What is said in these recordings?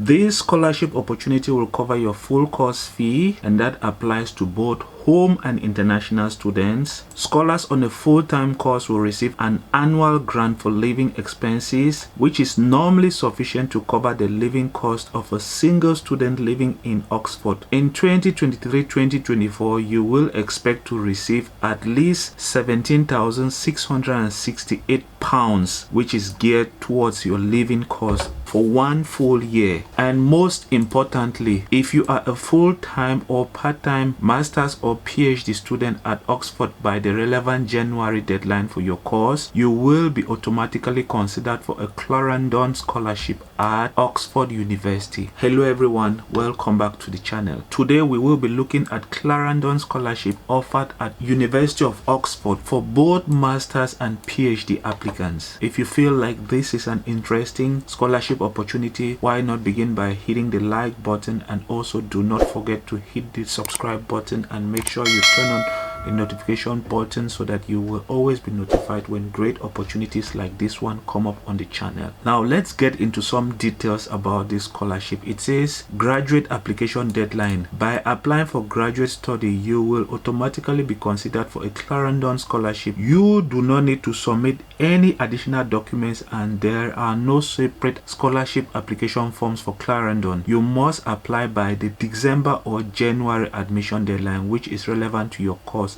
This scholarship opportunity will cover your full course fee, and that applies to both home and international students. Scholars on a full-time course will receive an annual grant for living expenses, which is normally sufficient to cover the living cost of a single student living in Oxford. In 2023-2024, you will expect to receive at least £17,668, which is geared towards your living cost for 1 full year. And most importantly, if you are a full-time or part-time master's or PhD student at Oxford by the relevant January deadline for your course, you will be automatically considered for a Clarendon scholarship at Oxford University. Hello everyone, welcome back to the channel. Today we will be looking at Clarendon scholarship offered at University of Oxford for both masters and PhD applicants. If you feel like this is an interesting scholarship opportunity, why not begin by hitting the like button, and also do not forget to hit the subscribe button and make sure you turn on the notification button so that you will always be notified when great opportunities like this one come up on the channel. Now let's get into some details about this scholarship. It says graduate application deadline. By applying for graduate study, you will automatically be considered for a Clarendon scholarship. You do not need to submit any additional documents, and there are no separate scholarship application forms for Clarendon. You must apply by the December or January admission deadline, which is relevant to your course,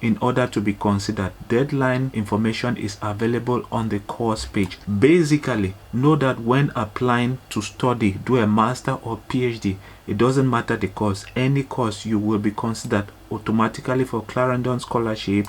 in order to be considered. Deadline information is available on the course page. Basically, know that when applying to study, do a master or PhD, it doesn't matter the course, any course, you will be considered automatically for Clarendon scholarship.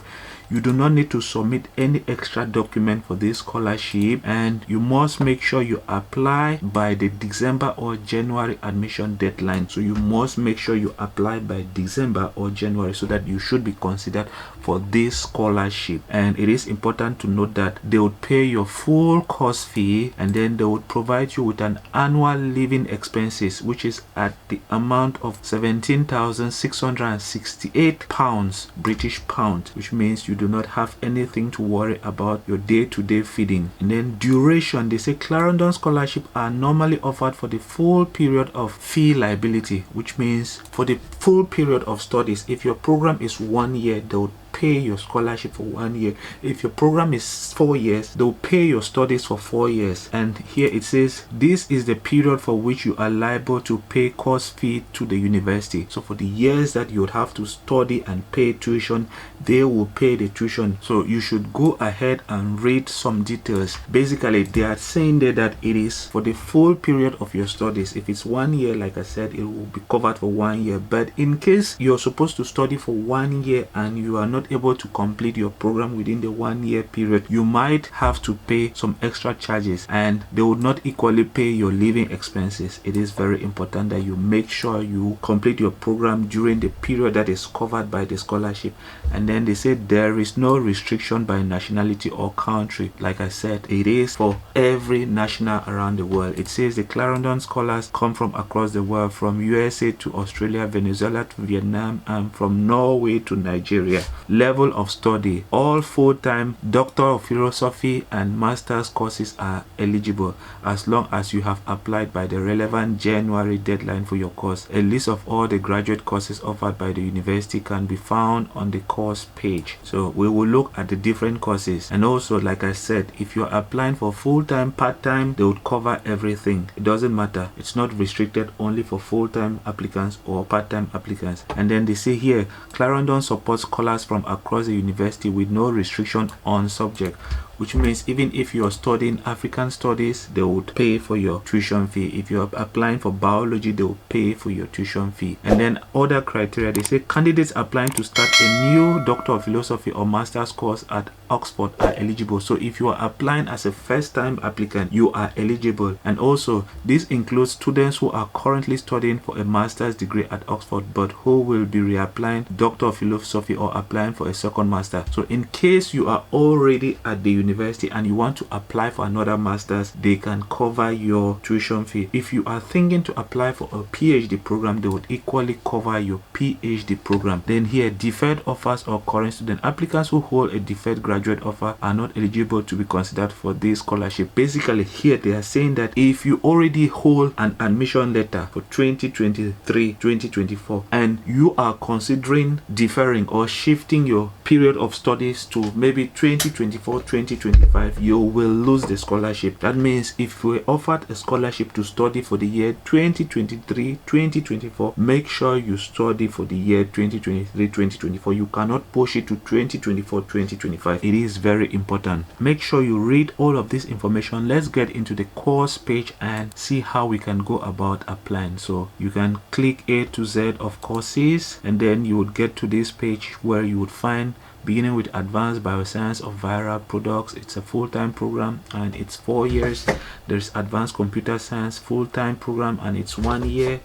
You do not need to submit any extra document for this scholarship, and you must make sure you apply by the December or January admission deadline. So you must make sure you apply by December or January so that you should be considered for this scholarship. And it is important to note that they would pay your full course fee, and then they would provide you with an annual living expenses, which is at the amount of £17,668 British pound, which means you do not have anything to worry about your day-to-day feeding. And then duration, they say Clarendon scholarship are normally offered for the full period of fee liability, which means for the full period of studies. If your program is 1 year, they would pay your scholarship for 1 year. If your program is 4 years, they'll pay your studies for 4 years. And here it says this is the period for which you are liable to pay course fee to the university. So for the years that you would have to study and pay tuition, they will pay the tuition. So you should go ahead and read some details. Basically, they are saying there that it is for the full period of your studies. If it's 1 year, like I said, it will be covered for 1 year. But in case you're supposed to study for 1 year and you are not able to complete your program within the 1 year period, you might have to pay some extra charges, and they would not equally pay your living expenses. It is very important that you make sure you complete your program during the period that is covered by the scholarship. And then they say there is no restriction by nationality or country. Like I said, it is for every national around the world. It says the Clarendon scholars come from across the world, from USA to Australia, Venezuela to Vietnam, and from Norway to Nigeria. Level of study: all full-time Doctor of Philosophy and Master's courses are eligible as long as you have applied by the relevant January deadline for your course. A list of all the graduate courses offered by the university can be found on the course page. So we will look at the different courses, and also, like I said, if you're applying for full-time, part-time, they would cover everything. It doesn't matter. It's not restricted only for full-time applicants or part-time applicants. And then they say here, Clarendon supports scholars from across the university with no restriction on subject, which means even if you are studying African studies, they would pay for your tuition fee. If you're applying for biology, they will pay for your tuition fee. And then other criteria, they say candidates applying to start a new Doctor of Philosophy or Master's course at Oxford are eligible. So if you are applying as a first-time applicant, you are eligible. And also, this includes students who are currently studying for a master's degree at Oxford but who will be reapplying Doctor of Philosophy or applying for a second master. So in case you are already at the university and you want to apply for another master's, they can cover your tuition fee. If you are thinking to apply for a PhD program, they would equally cover your PhD program. Then here, deferred offers or current student applicants who hold a deferred graduate offer are not eligible to be considered for this scholarship. Basically here they are saying that if you already hold an admission letter for 2023-2024 and you are considering deferring or shifting your period of studies to maybe 2024-2025, you will lose the scholarship. That means if you were offered a scholarship to study for the year 2023-2024, make sure you study for the year 2023-2024. You cannot push it to 2024-2025. It is very important. Make sure you read all of this information. Let's get into the course page and see how we can go about applying. So you can click A to Z of courses, and then you would get to this page where you would find beginning with Advanced Bioscience of Viral Products. It's a full-time program and it's 4 years. There's Advanced Computer Science full-time program and it's 1 year.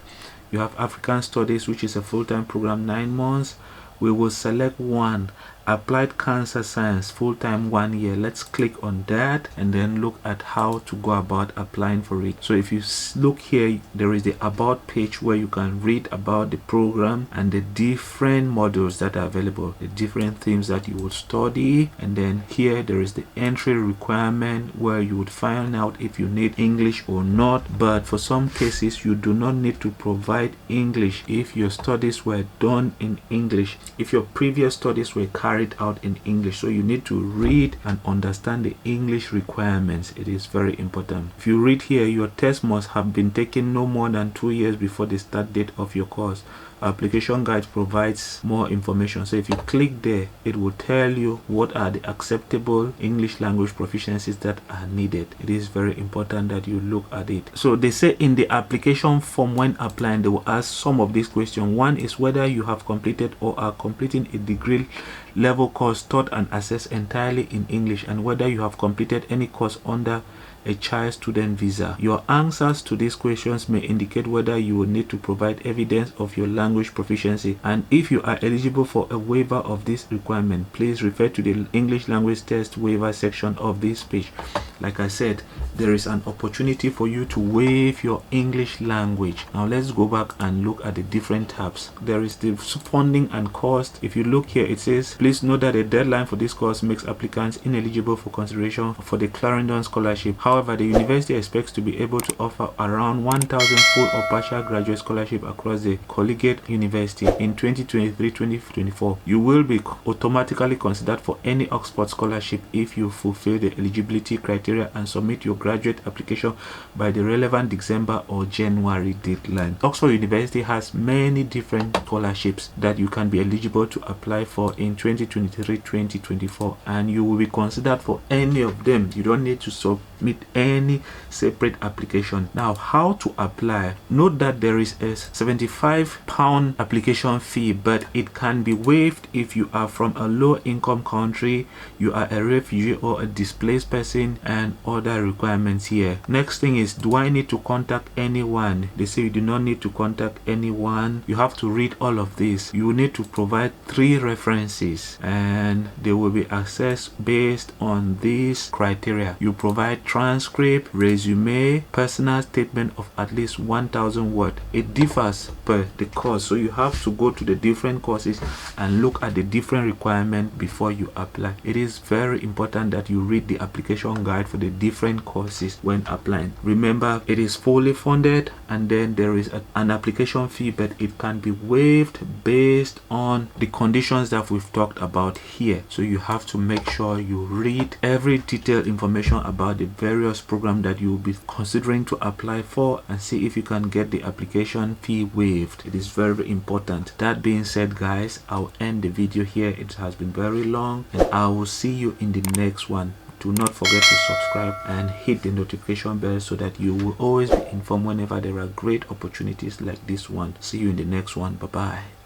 You have African Studies, which is a full-time program, 9 months. We will select one, Applied Cancer Science full-time 1 year. Let's click on that and then look at how to go about applying for it. So if you look here, there is the about page where you can read about the program and the different modules that are available, the different themes that you will study. And then here there is the entry requirement where you would find out if you need English or not. But for some cases you do not need to provide English if your studies were done in English, if your previous studies were carried out in English. So you need to read and understand the English requirements. It is very important. If you read here, your test must have been taken no more than 2 years before the start date of your course. Application guide provides more information. So if you click there, it will tell you what are the acceptable English language proficiencies that are needed. It is very important that you look at it. So they say in the application form when applying, they will ask some of these questions. One is whether you have completed or are completing a degree level course taught and assessed entirely in English, and whether you have completed any course under a child student visa. Your answers to these questions may indicate whether you will need to provide evidence of your language proficiency, and if you are eligible for a waiver of this requirement, please refer to the English language test waiver section of this page. Like I said, there is an opportunity for you to waive your English language. Now let's go back and look at the different tabs. There is the funding and cost. If you look here, it says, please note that the deadline for this course makes applicants ineligible for consideration for the Clarendon scholarship. However, the university expects to be able to offer around 1,000 full or partial graduate scholarship across the collegiate university in 2023-2024. You will be automatically considered for any Oxford scholarship if you fulfill the eligibility criteria and submit your graduate application by the relevant December or January deadline. Oxford University has many different scholarships that you can be eligible to apply for in 2023-2024, and you will be considered for any of them. You don't need to submit any separate application. Now, how to apply? Note that there is a £75 application fee, but it can be waived if you are from a low income country, you are a refugee or a displaced person, and other requirements here. Next thing is, do I need to contact anyone? They say you do not need to contact anyone. You have to read all of this. You need to provide 3 references and they will be assessed based on these criteria. You provide transcript, resume, personal statement of at least 1,000 words. It differs per the course, so you have to go to the different courses and look at the different requirements before you apply. It is very important that you read the application guide for the different courses when applying. Remember, it is fully funded, and then there is an application fee, but it can be waived based on the conditions that we've talked about here. So you have to make sure you read every detailed information about the various programs that you will be considering to apply for and see if you can get the application fee waived. It is very important. That being said, guys, I'll end the video here. It has been very long, and I will see you in the next one. Do not forget to subscribe and hit the notification bell so that you will always be informed whenever there are great opportunities like this one. See you in the next one. Bye bye.